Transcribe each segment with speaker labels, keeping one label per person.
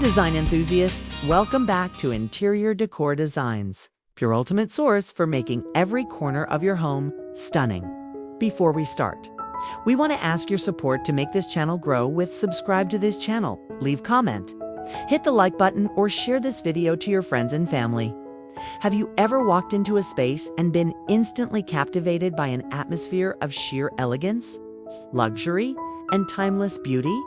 Speaker 1: design enthusiasts, welcome back to Interior Decor Designs, your ultimate source for making every corner of your home stunning. Before we start, we want to ask your support to make this channel grow with subscribe to this channel, leave comment, hit the like button, or share this video to your friends and family. Have you ever walked into a space and been instantly captivated by an atmosphere of sheer elegance, luxury, and timeless beauty?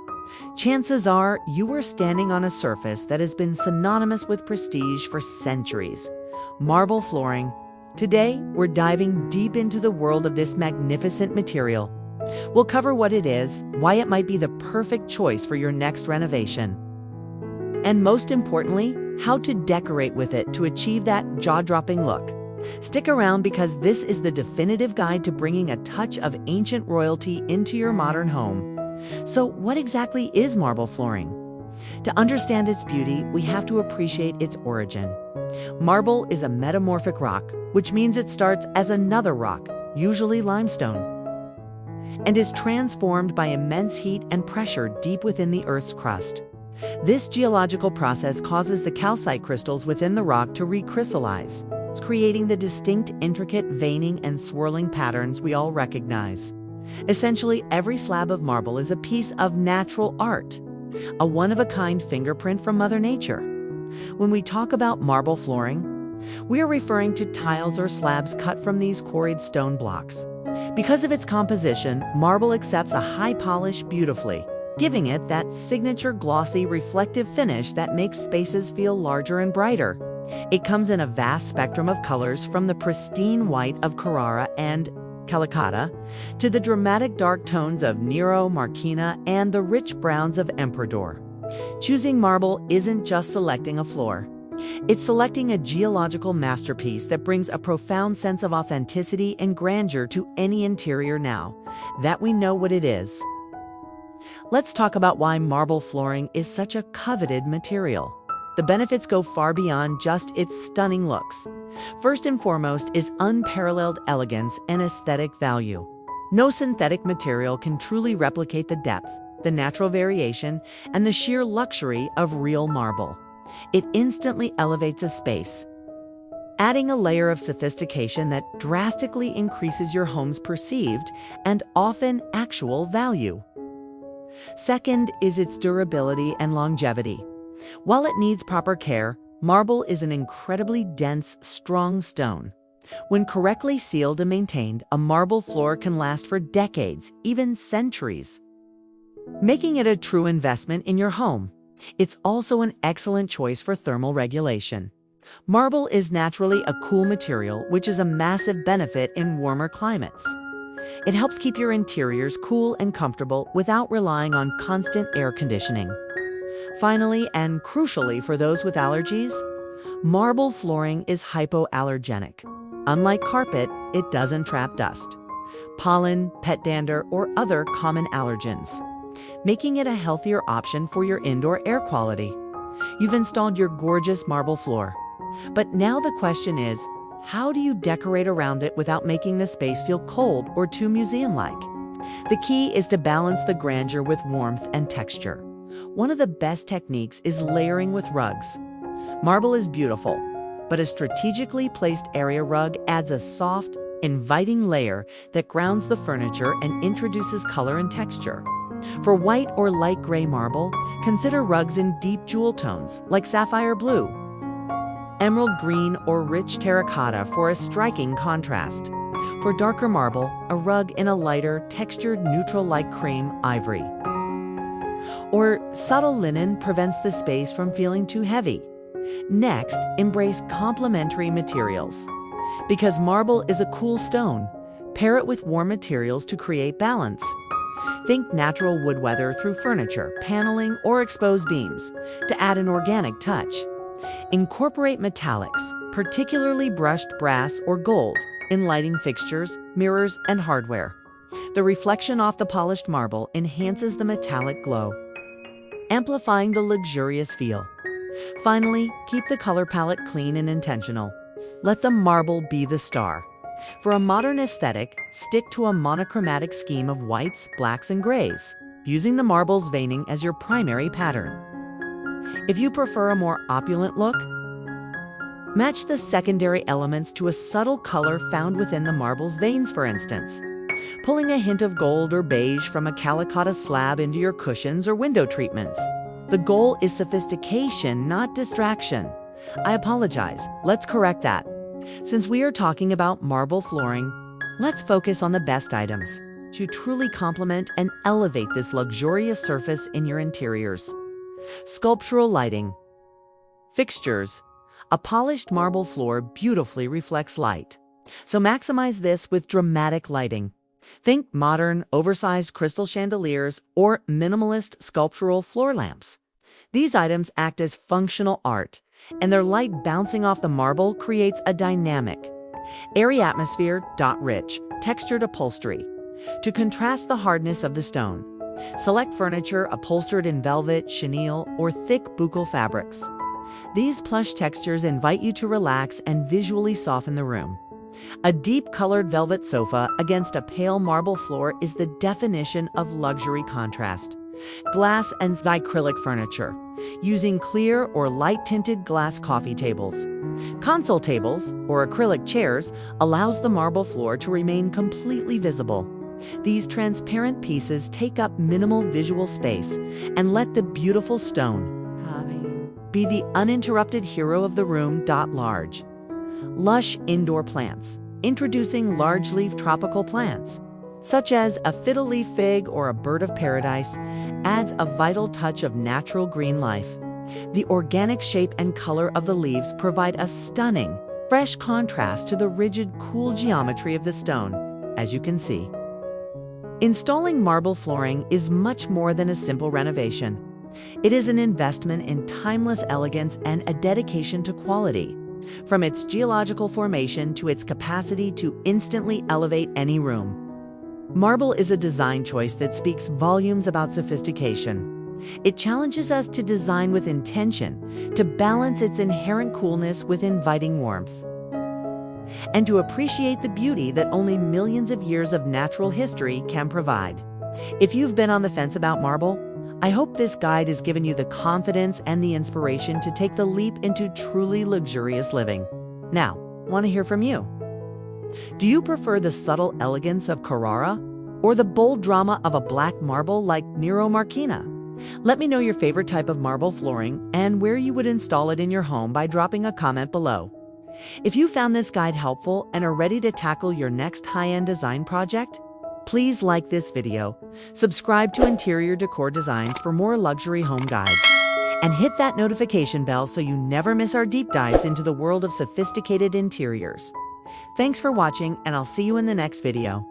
Speaker 1: Chances are you were standing on a surface that has been synonymous with prestige for centuries: marble flooring. Today, we're diving deep into the world of this magnificent material. We'll cover what it is, why it might be the perfect choice for your next renovation, and most importantly, how to decorate with it to achieve that jaw-dropping look. Stick around because this is the definitive guide to bringing a touch of ancient royalty into your modern home. So what exactly is marble flooring? To understand its beauty, we have to appreciate its origin. Marble is a metamorphic rock, which means it starts as another rock, usually limestone, and is transformed by immense heat and pressure deep within the Earth's crust. This geological process causes the calcite crystals within the rock to recrystallize, creating the distinct, intricate veining and swirling patterns we all recognize. Essentially, every slab of marble is a piece of natural art, a one-of-a-kind fingerprint from Mother Nature. When we talk about marble flooring, we are referring to tiles or slabs cut from these quarried stone blocks. Because of its composition, marble accepts a high polish beautifully, giving it that signature glossy, reflective finish that makes spaces feel larger and brighter. It comes in a vast spectrum of colors, from the pristine white of Carrara and Calicotta to the dramatic dark tones of Nero, Marquina, and the rich browns of Emperador. Choosing marble isn't just selecting a floor. It's selecting a geological masterpiece that brings a profound sense of authenticity and grandeur to any interior now that we know what it is. Let's talk about why marble flooring is such a coveted material. The benefits go far beyond just its stunning looks. First and foremost is unparalleled elegance and aesthetic value. No synthetic material can truly replicate the depth, the natural variation, and the sheer luxury of real marble. It instantly elevates a space, adding a layer of sophistication that drastically increases your home's perceived and often actual value. Second is its durability and longevity. While it needs proper care, marble is an incredibly dense, strong stone. When correctly sealed and maintained, a marble floor can last for decades, even centuries, making it a true investment in your home. It's also an excellent choice for thermal regulation. Marble is naturally a cool material, which is a massive benefit in warmer climates. It helps keep your interiors cool and comfortable without relying on constant air conditioning. Finally, and crucially for those with allergies, marble flooring is hypoallergenic. Unlike carpet, it doesn't trap dust, pollen, pet dander, or other common allergens, making it a healthier option for your indoor air quality. You've installed your gorgeous marble floor, but now the question is, how do you decorate around it without making the space feel cold or too museum-like? The key is to balance the grandeur with warmth and texture. One of the best techniques is layering with rugs. Marble is beautiful, but a strategically placed area rug adds a soft, inviting layer that grounds the furniture and introduces color and texture. For white or light gray marble, consider rugs in deep jewel tones like sapphire blue, emerald green, or rich terracotta for a striking contrast. For darker marble, a rug in a lighter, textured neutral like cream, ivory, or subtle linen prevents the space from feeling too heavy. Next, embrace complementary materials. Because marble is a cool stone, pair it with warm materials to create balance. Think natural wood weather through furniture, paneling, or exposed beams to add an organic touch. Incorporate metallics, particularly brushed brass or gold, in lighting fixtures, mirrors, and hardware. The reflection off the polished marble enhances the metallic glow, amplifying the luxurious feel. Finally, keep the color palette clean and intentional. Let the marble be the star. For a modern aesthetic, stick to a monochromatic scheme of whites, blacks, and grays, using the marble's veining as your primary pattern. If you prefer a more opulent look, match the secondary elements to a subtle color found within the marble's veins, for instance. Pulling a hint of gold or beige from a calicotta slab into your cushions or window treatments. The goal is sophistication, not distraction. I apologize. Let's correct that. Since we are talking about marble flooring, let's focus on the best items to truly complement and elevate this luxurious surface in your interiors. Sculptural lighting. Fixtures. A polished marble floor beautifully reflects light, so maximize this with dramatic lighting. Think modern, oversized crystal chandeliers or minimalist sculptural floor lamps. These items act as functional art, and their light bouncing off the marble creates a dynamic, airy atmosphere. Rich, textured upholstery. To contrast the hardness of the stone, select furniture upholstered in velvet, chenille, or thick buccal fabrics. These plush textures invite you to relax and visually soften the room. A deep-colored velvet sofa against a pale marble floor is the definition of luxury contrast. Glass and acrylic furniture, using clear or light-tinted glass coffee tables. Console tables, or acrylic chairs, allows the marble floor to remain completely visible. These transparent pieces take up minimal visual space and let the beautiful stone be the uninterrupted hero of the room. Large, lush indoor plants. Introducing large-leaf tropical plants, such as a fiddle-leaf fig or a bird of paradise, adds a vital touch of natural green life. The organic shape and color of the leaves provide a stunning, fresh contrast to the rigid, cool geometry of the stone, as you can see. Installing marble flooring is much more than a simple renovation. It is an investment in timeless elegance and a dedication to quality. From its geological formation to its capacity to instantly elevate any room, marble is a design choice that speaks volumes about sophistication. It challenges us to design with intention, to balance its inherent coolness with inviting warmth, and to appreciate the beauty that only millions of years of natural history can provide. If you've been on the fence about marble, I hope this guide has given you the confidence and the inspiration to take the leap into truly luxurious living. Now, want to hear from you. Do you prefer the subtle elegance of Carrara or the bold drama of a black marble like Nero Marquina? Let me know your favorite type of marble flooring and where you would install it in your home by dropping a comment below. If you found this guide helpful and are ready to tackle your next high-end design project, please like this video, subscribe to Interior Decor Designs for more luxury home guides, and hit that notification bell so you never miss our deep dives into the world of sophisticated interiors. Thanks for watching, and I'll see you in the next video.